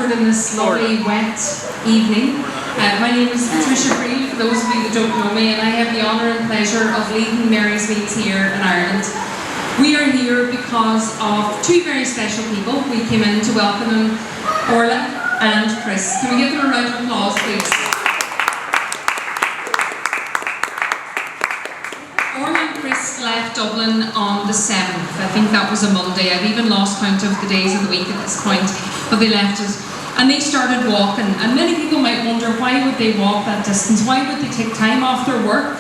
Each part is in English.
Longford in this lovely wet evening. My name is Patricia Creel, for those of you that don't know me, and I have the honour and pleasure of leading Mary's Meals here in Ireland. We are here because of two very special people. We came in to welcome them, Orla and Chris. Can we give them a round of applause, please? Orla and Chris left Dublin on the 7th. I think that was a Monday. I've even lost count of the days of the week at this point, but they left us. And they started walking, and many people might wonder, why would they walk that distance? Why would they take time off their work?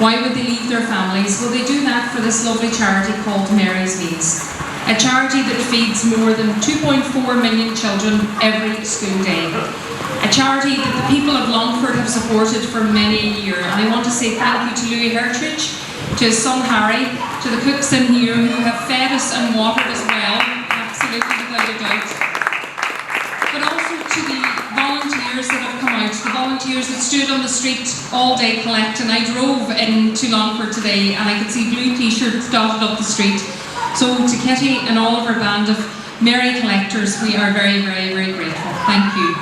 Why would they leave their families? Well, they do that for this lovely charity called Mary's Meals, a charity that feeds more than 2.4 million children every school day. A charity that the people of Longford have supported for many a year. And I want to say thank you to Louis Hertridge, to his son Harry, to the cooks in here who have fed us and watered us well, absolutely without a doubt. But also to the volunteers that have come out, the volunteers that stood on the street all day collecting. I drove into Longford today and I could see blue t-shirts dotted up the street. So to Kitty and all of our band of Mary collectors, we are very, very, very grateful. Thank you.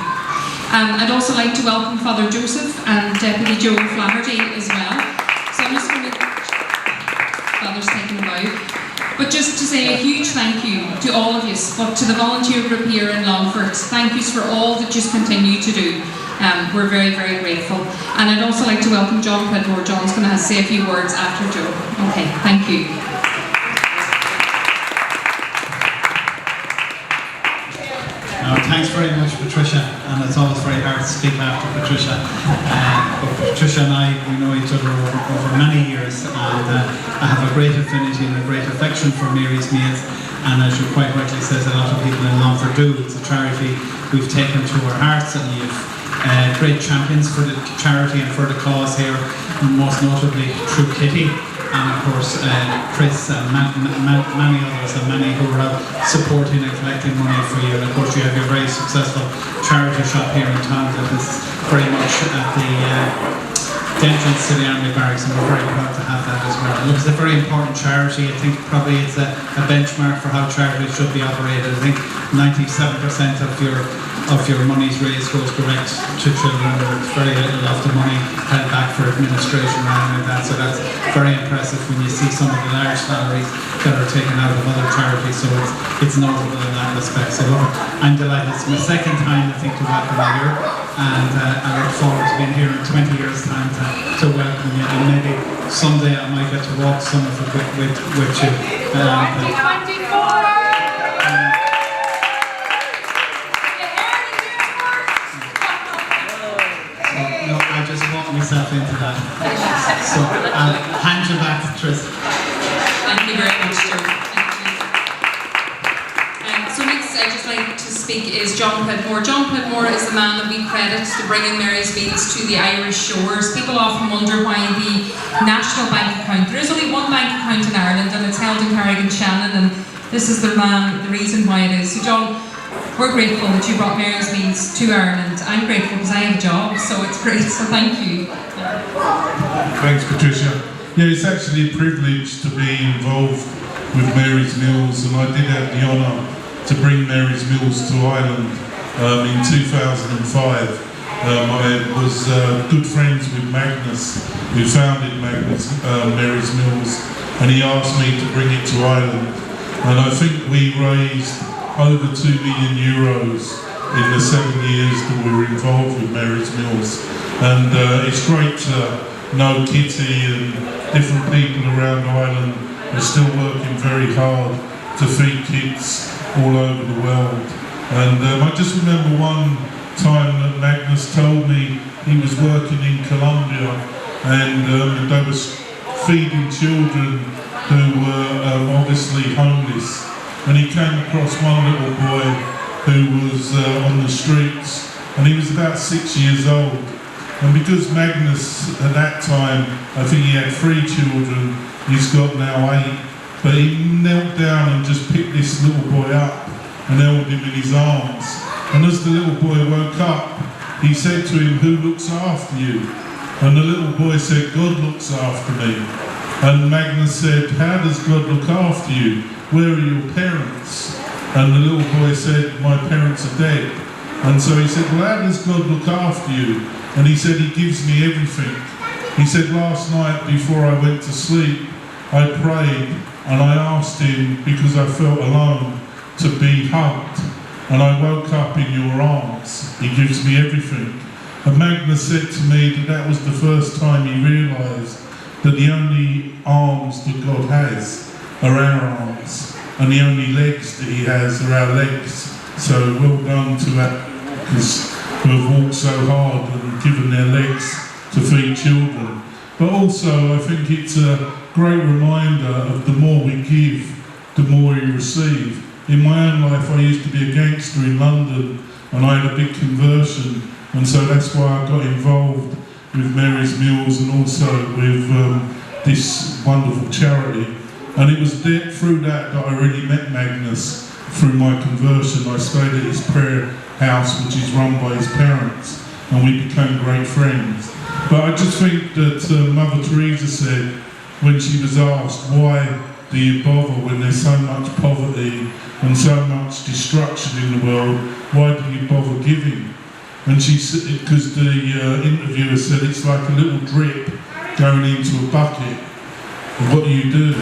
I'd also like to welcome Father Joseph and Deputy Joe Flaherty as well. So I'm just going to... Father's taking a bow. But just to say a huge thank you to all of you, but to the volunteer group here in Longford. Thank you for all that you continue to do. We're very, very grateful. And I'd also like to welcome John Pedmore. John's going to say a few words after Joe. Okay, thank you. Thanks very much, Patricia, and it's always very hard to speak after Patricia. But Patricia and I, we know each other over many years, and I have a great affinity and a great affection for Mary's Meals, and as you quite rightly says, a lot of people in Longford do. It's a charity we've taken to our hearts, and you've great champions for the charity and for the cause here, most notably through Kitty, and of course Chris and many others, and many who are out supporting and collecting money for you. And of course you have your very successful charity shop here in town that is very much at the entrance to the Army Barracks, and we're very proud to have that as well. It looks a very important charity. I think probably it's a benchmark for how charities should be operated. I think 97% of your monies raised goes direct to children. There's very little of the money held back for administration or anything like that. So that's very impressive when you see some of the large salaries that are taken out of other charities. So it's notable in that respect. So I'm delighted. It's my second time, I think, to welcome you here, and I look forward to being here in 20 years' time to welcome you. And maybe someday I might get to walk some of it with you. 2024! I just walked myself into that. So I'll hand you back to Tristan. Thank you very much, Joe. So next I'd just like to speak is John Pedmore. John Pedmore is the man that we credit to bringing Mary's Meals to the Irish shores. People often wonder why the national bank account, there is only one bank account in Ireland and it's held in Carrigan-Shannon, and this is the reason why it is. So John, we're grateful that you brought Mary's Meals to Ireland. I'm grateful because I have a job, so it's great, so thank you. Thanks, Patricia. Yeah, it's actually a privilege to be involved with Mary's Meals, and I did have the honour to bring Mary's Meals to Ireland in 2005. I was good friends with Magnus, who founded Mary's Meals, and he asked me to bring it to Ireland. And I think we raised over €2 million in the 7 years that we were involved with Mary's Meals. And it's great to know Kitty and different people around Ireland are still working very hard to feed kids all over the world. And I just remember one time that Magnus told me he was working in Colombia, and they were feeding children who were obviously homeless. And he came across one little boy who was on the streets, and he was about 6 years old. And because Magnus at that time, I think he had 3 children, he's got now 8, but he knelt down and just picked this little boy up and held him in his arms. And as the little boy woke up, he said to him, "Who looks after you?" And the little boy said, "God looks after me." And Magnus said, "How does God look after you? Where are your parents?" And the little boy said, "My parents are dead." And so he said, well, how does God look after you? And he said, he gives me everything. He said, last night before I went to sleep, I prayed and I asked him, because I felt alone, to be hugged. And I woke up in your arms. He gives me everything. And Magnus said to me that that was the first time he realised that the only arms that God has are our arms, and the only legs that he has are our legs. So well done to actors who have walked so hard and given their legs to feed children. But also I think it's a great reminder of the more we give, the more we receive. In my own life I used to be a gangster in London, and I had a big conversion, and so that's why I got involved with Mary's Meals and also with this wonderful charity. And it was through that I really met Magnus. Through my conversion, I stayed at his prayer house, which is run by his parents, and we became great friends. But I just think that Mother Teresa said, when she was asked, why do you bother when there's so much poverty and so much destruction in the world, why do you bother giving? And she said, because the interviewer said it's like a little drip going into a bucket. What do you do?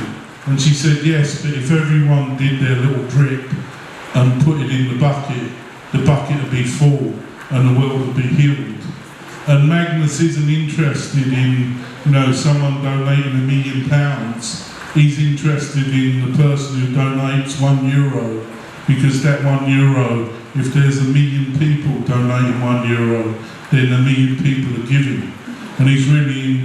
And she said, yes, but if everyone did their little drip and put it in the bucket would be full and the world would be healed. And Magnus isn't interested in, someone donating £1 million. He's interested in the person who donates €1, because that €1, if there's 1 million people donating €1, then 1 million people are giving. And he's really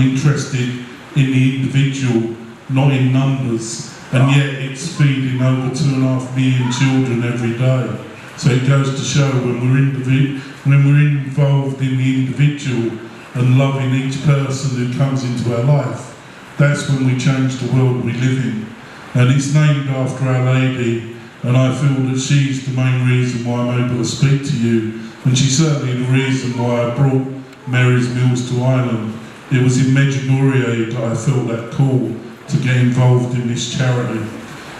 interested in the individual, not in numbers, and yet it's feeding over 2.5 million children every day. So it goes to show when we're involved in the individual and loving each person who comes into our life, that's when we change the world we live in. And it's named after Our Lady, and I feel that she's the main reason why I'm able to speak to you, and she's certainly the reason why I brought Mary's Meals to Ireland. It was in Medjugorje that I felt that call to get involved in this charity.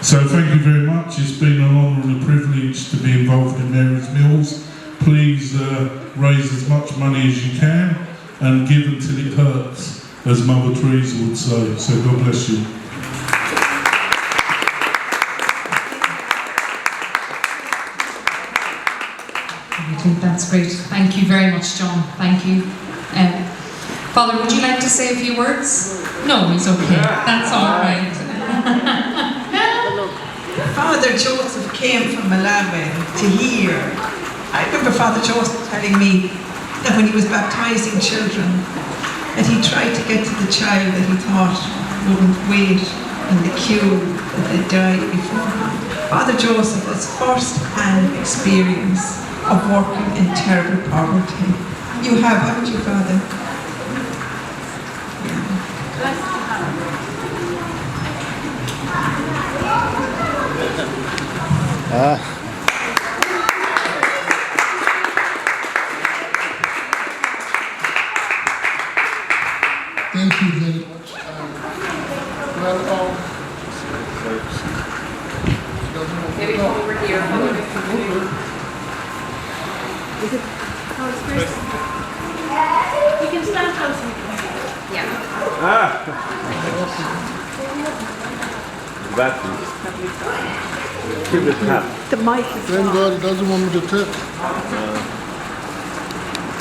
So thank you very much. It's been an honour and a privilege to be involved in Mary's Meals. Please raise as much money as you can and give until it hurts, as Mother Teresa would say. So God bless you. That's great. Thank you very much, John. Thank you. Father, would you like to say a few words? No, he's okay. That's all right. Father Joseph came from Malawi to here. I remember Father Joseph telling me that when he was baptising children, that he tried to get to the child that he thought wouldn't wait in the queue, that they died before him. Father Joseph has first-hand experience of working in terrible poverty. You have, haven't you, Father? Thank you very much. Maybe come over here. Is it close first? You can stand close. Yeah. Batteries. Keep it tap. The mic is Thank God he doesn't want me to tip.